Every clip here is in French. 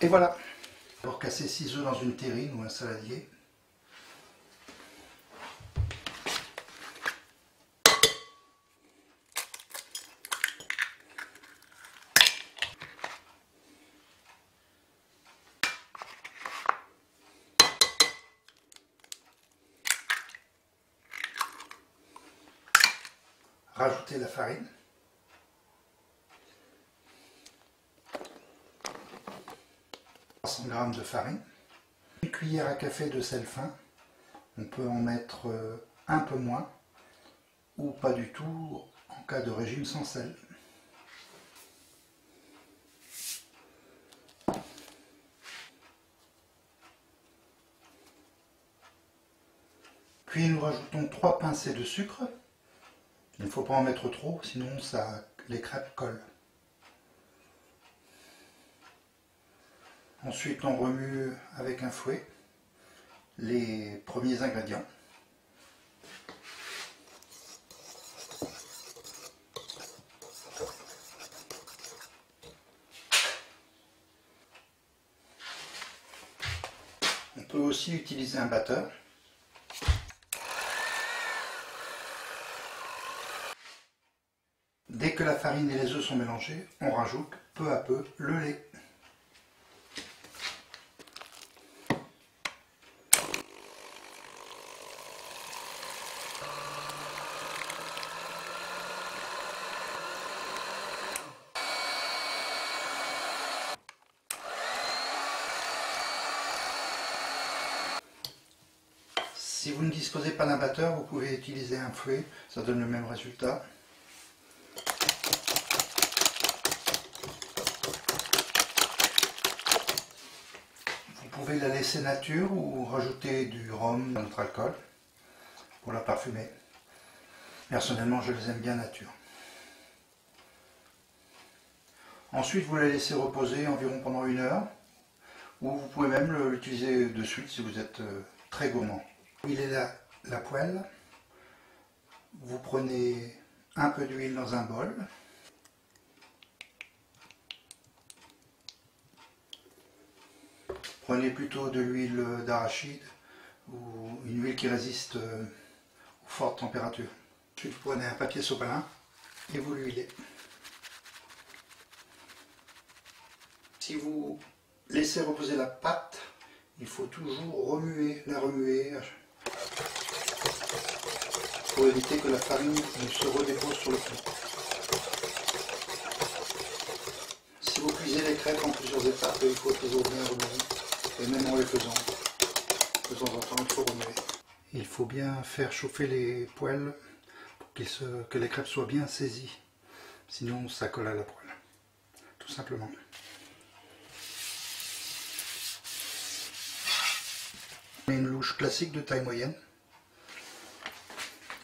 Et voilà. Alors casser 6 œufs dans une terrine ou un saladier. Rajouter la farine. G de farine, une cuillère à café de sel fin, on peut en mettre un peu moins ou pas du tout en cas de régime sans sel. Puis nous rajoutons 3 pincées de sucre, il ne faut pas en mettre trop sinon les crêpes collent. Ensuite, on remue avec un fouet les premiers ingrédients. On peut aussi utiliser un batteur. Dès que la farine et les œufs sont mélangés, on rajoute peu à peu le lait. Si vous ne disposez pas d'un batteur, vous pouvez utiliser un fouet, ça donne le même résultat. Vous pouvez la laisser nature ou rajouter du rhum dans notre alcool pour la parfumer. Personnellement, je les aime bien nature. Ensuite, vous la laissez reposer environ pendant 1 heure, ou vous pouvez même l'utiliser de suite si vous êtes très gourmand. Huilez la poêle, vous prenez un peu d'huile dans un bol, prenez plutôt de l'huile d'arachide ou une huile qui résiste aux fortes températures. Ensuite vous prenez un papier sopalin et vous l'huilez. Si vous laissez reposer la pâte, il faut toujours la remuer pour éviter que la farine ne se redépose sur le fond. Si vous cuisez les crêpes en plusieurs étapes, il faut toujours bien remuer, et même en les faisant, de temps en temps il faut remuer. Il faut bien faire chauffer les poêles pour que les crêpes soient bien saisies, sinon ça colle à la poêle, tout simplement. Une louche classique de taille moyenne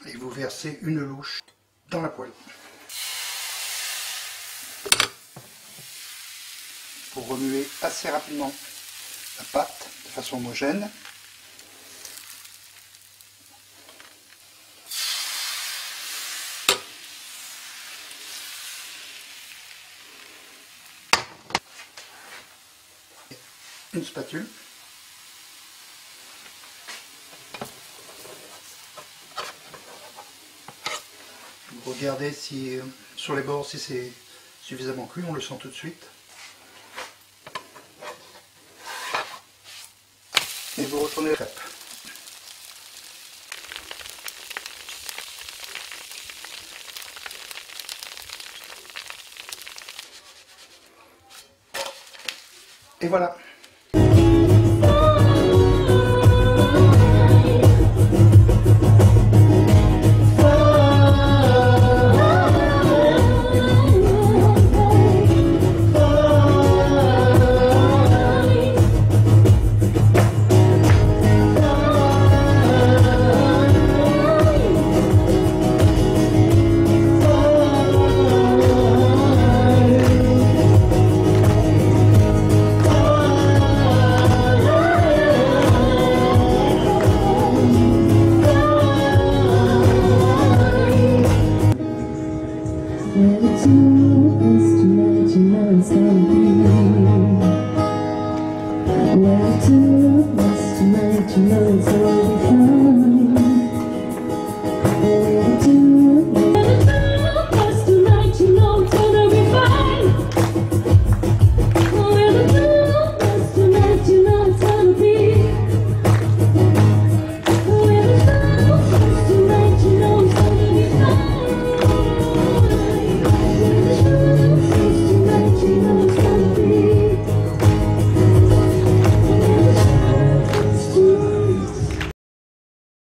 et vous versez une louche dans la poêle. Pour remuer assez rapidement la pâte de façon homogène. Une spatule. Regardez si sur les bords si c'est suffisamment cuit, on le sent tout de suite. Et vous retournez les crêpes. Et voilà. tonight's all